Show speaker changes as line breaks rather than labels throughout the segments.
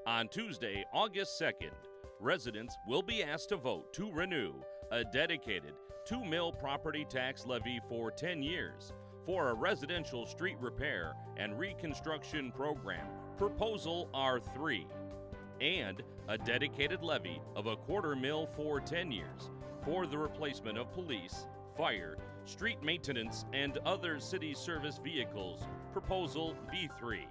On Tuesday, August 2nd, residents will be asked to vote to renew a dedicated $2 mil property tax levy for 10 years for a residential street repair and reconstruction program, Proposal R-3, and a dedicated levy of $0.25 mil for 10 years for the replacement of police, fire, street maintenance, and other city service vehicles, Proposal V-3.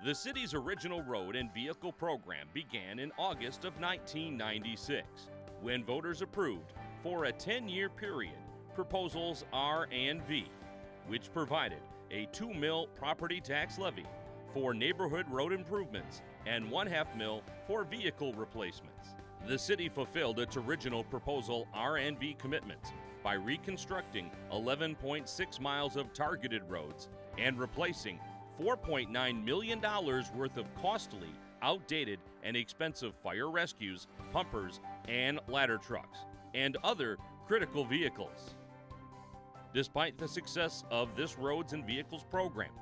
The city's original road and vehicle program began in August of 1996, when voters approved, for a 10-year period, Proposals R and V, which provided a $2 mil property tax levy for neighborhood road improvements and $0.5 mil for vehicle replacements. The city fulfilled its original Proposal R and V commitments by reconstructing 11.6 miles of targeted roads and replacing $4.9 million worth of costly, outdated, and expensive fire rescues, pumpers, and ladder trucks, and other critical vehicles. Despite the success of this roads and vehicles program,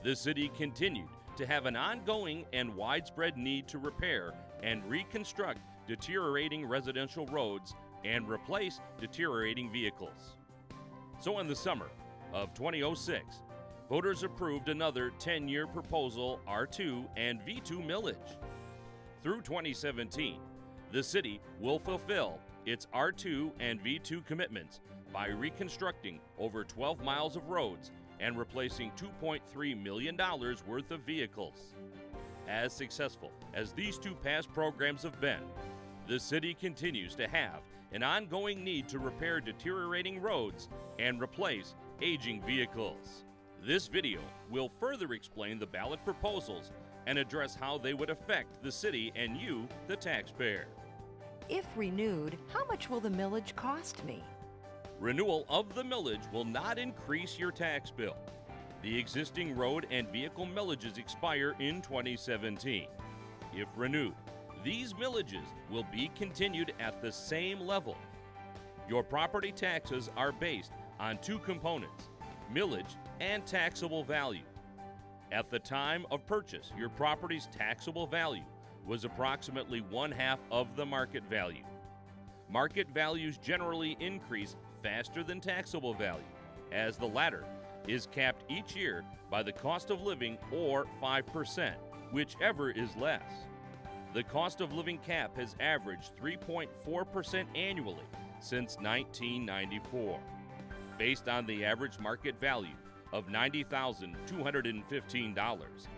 the city continued to have an ongoing and widespread need to repair and reconstruct deteriorating residential roads and replace deteriorating vehicles. So in the summer of 2006, voters approved another 10-year Proposal R2 and V2 millage. Through 2017, the city will fulfill its R2 and V2 commitments by reconstructing over 12 miles of roads and replacing $2.3 million worth of vehicles. As successful as these two past programs have been, the city continues to have an ongoing need to repair deteriorating roads and replace aging vehicles. This video will further explain the ballot proposals and address how they would affect the city and you, the taxpayer.
If renewed, how much will the millage cost me?
Renewal of the millage will not increase your tax bill. The existing road and vehicle millages expire in 2017. If renewed, these millages will be continued at the same level. Your property taxes are based on two components: millage and taxable value. At the time of purchase, your property's taxable value was approximately 1/2 of the market value. Market values generally increase faster than taxable value, as the latter is capped each year by the cost of living or 5%, whichever is less. The cost of living cap has averaged 3.4% annually since 1994. Based on the average market value of $90,215,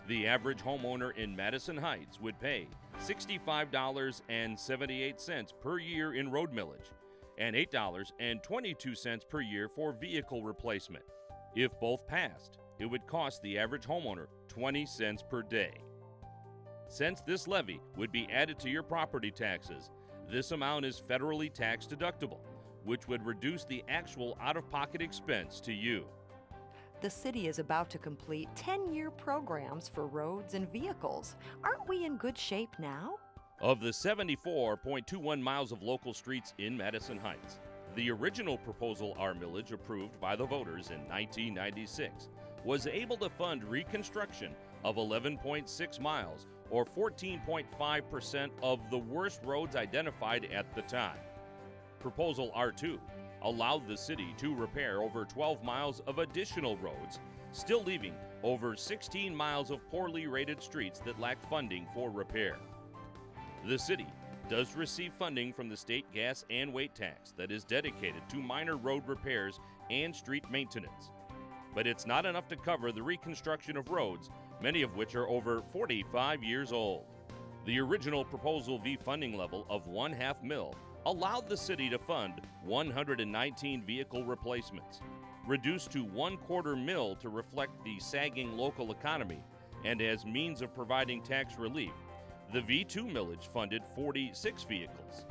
the average homeowner in Madison Heights would pay $65.78 per year in road millage and $8.22 per year for vehicle replacement. If both passed, it would cost the average homeowner 20 cents per day. Since this levy would be added to your property taxes, this amount is federally tax deductible, which would reduce the actual out-of-pocket expense to you.
The city is about to complete 10-year programs for roads and vehicles. Aren't we in good shape now?
Of the 74.21 miles of local streets in Madison Heights, the original Proposal R millage approved by the voters in 1996 was able to fund reconstruction of 11.6 miles, or 14.5% of the worst roads identified at the time. Proposal R2 allowed the city to repair over 12 miles of additional roads, still leaving over 16 miles of poorly rated streets that lack funding for repair. The city does receive funding from the state gas and weight tax that is dedicated to minor road repairs and street maintenance. But it's not enough to cover the reconstruction of roads, many of which are over 45 years old. The original Proposal V funding level of 1/2 mil allowed the city to fund 119 vehicle replacements, reduced to 1/4 mil to reflect the sagging local economy, and as means of providing tax relief, the V2 millage funded 46 vehicles.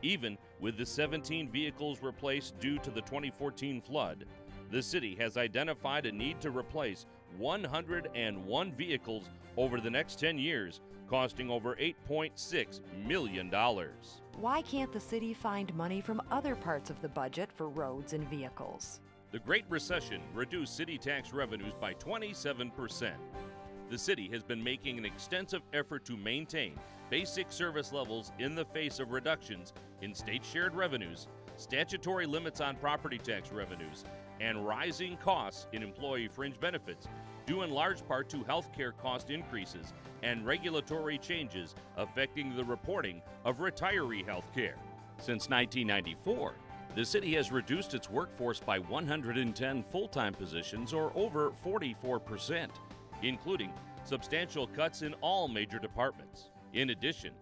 Even with the 17 vehicles replaced due to the 2014 flood, the city has identified a need to replace 101 vehicles over the next 10 years, costing over $8.6 million.
Why can't the city find money from other parts of the budget for roads and vehicles?
The Great Recession reduced city tax revenues by 27%. The city has been making an extensive effort to maintain basic service levels in the face of reductions in state shared revenues, statutory limits on property tax revenues, and rising costs in employee fringe benefits, due in large part to health care cost increases and regulatory changes affecting the reporting of retiree health care. Since 1994, the city has reduced its workforce by 110 full-time positions, or over 44%, including substantial cuts in all major departments. In addition,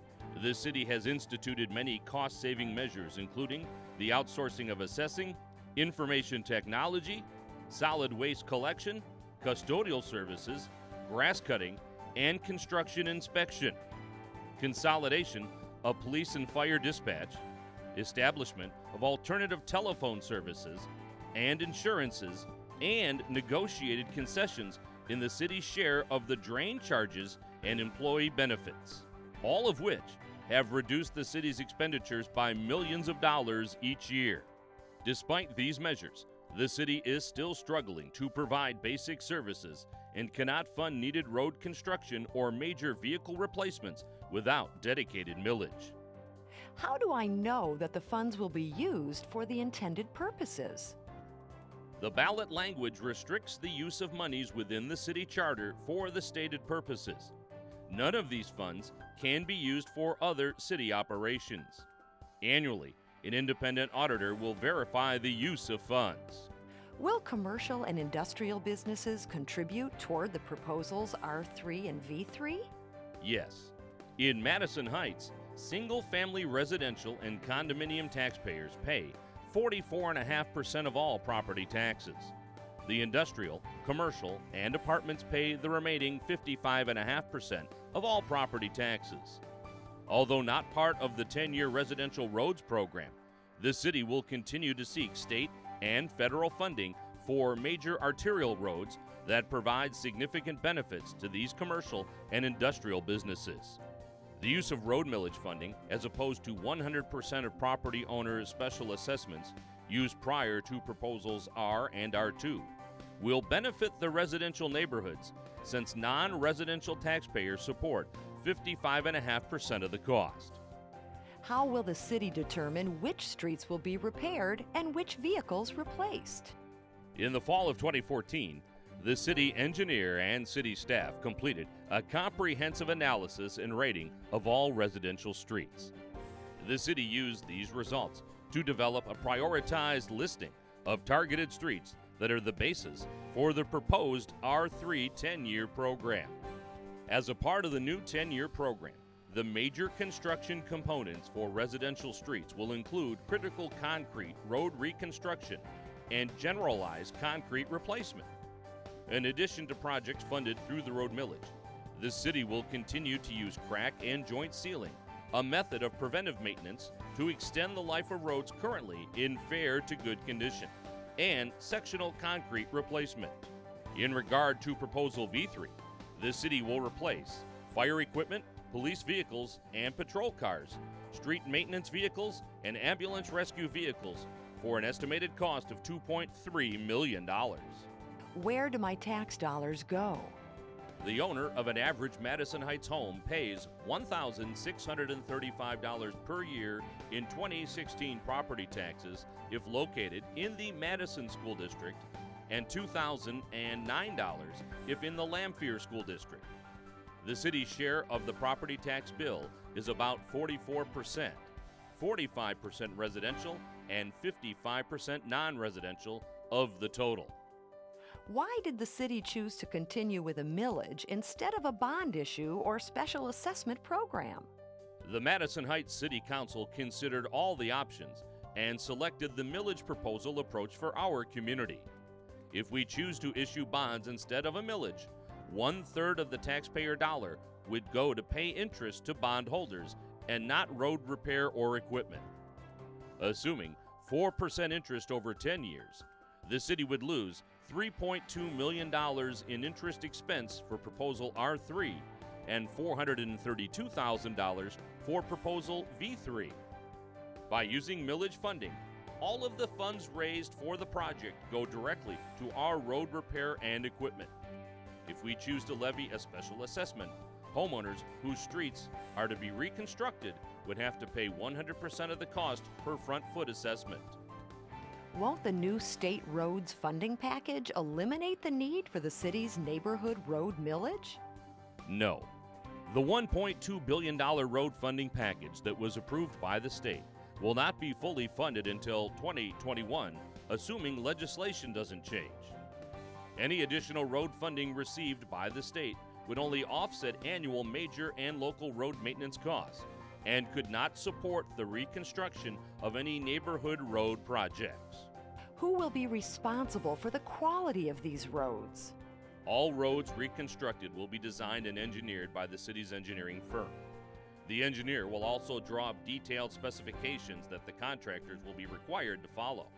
the city has instituted many cost-saving measures, including the outsourcing of assessing, information technology, solid waste collection, custodial services, grass cutting, and construction inspection, consolidation of police and fire dispatch, establishment of alternative telephone services and insurances, and negotiated concessions in the city's share of the drain charges and employee benefits, all of which have reduced the city's expenditures by millions of dollars each year. Despite these measures, the city is still struggling to provide basic services and cannot fund needed road construction or major vehicle replacements without dedicated millage.
How do I know that the funds will be used for the intended purposes?
The ballot language restricts the use of monies within the city charter for the stated purposes. None of these funds can be used for other city operations. Annually, an independent auditor will verify the use of funds.
Will commercial and industrial businesses contribute toward the proposals R-3 and V-3?
Yes. In Madison Heights, single-family residential and condominium taxpayers pay 44.5% of all property taxes. The industrial, commercial, and apartments pay the remaining 55.5% of all property taxes. Although not part of the 10-year residential roads program, the city will continue to seek state and federal funding for major arterial roads that provide significant benefits to these commercial and industrial businesses. The use of road millage funding, as opposed to 100% of property owners' special assessments used prior to proposals R and R2, will benefit the residential neighborhoods, since non-residential taxpayers support 55.5% of the cost.
How will the city determine which streets will be repaired and which vehicles replaced?
In the fall of 2014, the city engineer and city staff completed a comprehensive analysis and rating of all residential streets. The city used these results to develop a prioritized listing of targeted streets that are the basis for the proposed R3 10-year program. As a part of the new 10-year program, the major construction components for residential streets will include critical concrete road reconstruction and generalized concrete replacement. In addition to projects funded through the road millage, the city will continue to use crack and joint sealing, a method of preventive maintenance to extend the life of roads currently in fair to good condition, and sectional concrete replacement. In regard to Proposal V3, the city will replace fire equipment, police vehicles and patrol cars, street maintenance vehicles, and ambulance rescue vehicles for an estimated cost of $2.3 million.
Where do my tax dollars go?
The owner of an average Madison Heights home pays $1,635 per year in 2016 property taxes if located in the Madison School District, and $2,009 if in the Lamphere School District. The city's share of the property tax bill is about 44%, 45% residential, and 55% non-residential of the total.
Why did the city choose to continue with a millage instead of a bond issue or special assessment program?
The Madison Heights City Council considered all the options and selected the millage proposal approach for our community. If we choose to issue bonds instead of a millage, 1/3 of the taxpayer dollar would go to pay interest to bondholders and not road repair or equipment. Assuming 4% interest over 10 years, the city would lose $3.2 million in interest expense for Proposal R3 and $432,000 for Proposal V3. By using millage funding, all of the funds raised for the project go directly to our road repair and equipment. If we choose to levy a special assessment, homeowners whose streets are to be reconstructed would have to pay 100% of the cost per front foot assessment.
Won't the new state roads funding package eliminate the need for the city's neighborhood road millage?
No. The $1.2 billion road funding package that was approved by the state will not be fully funded until 2021, assuming legislation doesn't change. Any additional road funding received by the state would only offset annual major and local road maintenance costs and could not support the reconstruction of any neighborhood road projects.
Who will be responsible for the quality of these roads?
All roads reconstructed will be designed and engineered by the city's engineering firm. The engineer will also draw up detailed specifications that the contractors will be required to follow.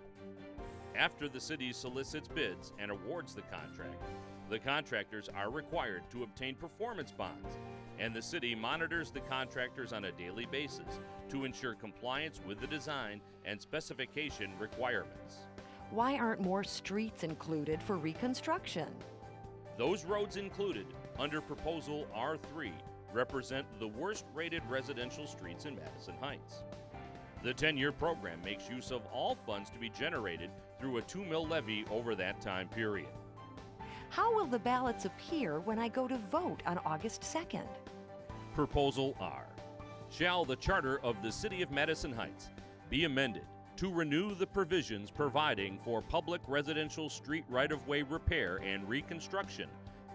After the city solicits bids and awards the contract, the contractors are required to obtain performance bonds, and the city monitors the contractors on a daily basis to ensure compliance with the design and specification requirements.
Why aren't more streets included for reconstruction?
Those roads included under Proposal R-3 represent the worst-rated residential streets in Madison Heights. The 10-year program makes use of all funds to be generated through a $2 million levy over that time period.
How will the ballots appear when I go to vote on August 2nd?
Proposal R. Shall the charter of the City of Madison Heights be amended to renew the provisions providing for public residential street right-of-way repair and reconstruction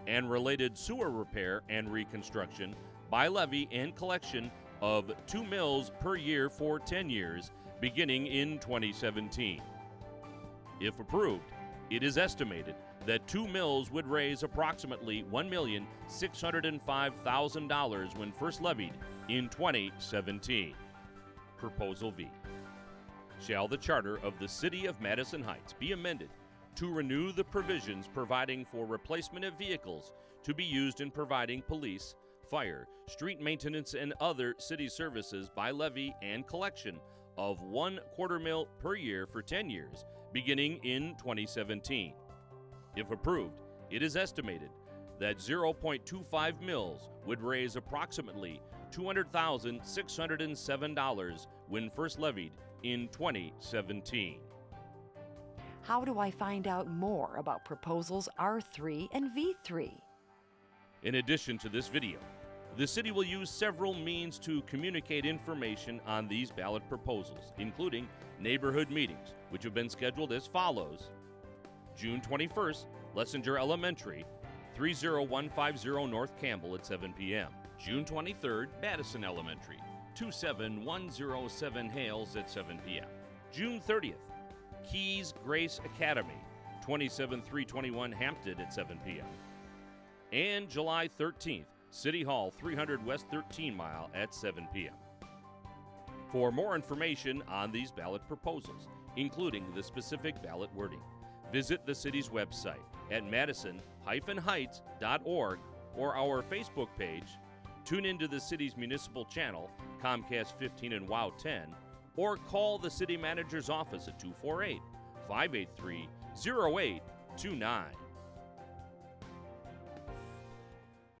and related sewer repair and reconstruction by levy and collection of $2 million per year for 10 years, beginning in 2017. If approved, it is estimated that $2 million would raise approximately $1,605,000 when first levied in 2017. Proposal V. Shall the charter of the City of Madison Heights be amended to renew the provisions providing for replacement of vehicles to be used in providing police, fire, street maintenance, and other city services by levy and collection of $250,000 per year for 10 years, beginning in 2017. If approved, it is estimated that $0.25 million would raise approximately $200,607 when first levied in 2017.
How do I find out more about proposals R3 and V3?
In addition to this video, the city will use several means to communicate information on these ballot proposals, including neighborhood meetings, which have been scheduled as follows: June 21st, Lessinger Elementary, 30150 North Campbell at 7 p.m. June 23rd, Madison Elementary, 27107 Hales at 7 p.m. June 30th, Keys Grace Academy, 27321 Hampton at 7 p.m. And July 13th, City Hall, 300 West 13 Mile at 7 p.m. For more information on these ballot proposals, including the specific ballot wording, visit the city's website at madison-heights.org or our Facebook page, tune into the city's municipal channel, Comcast 15 and WOW 10, or call the city manager's office at 248-583-0829.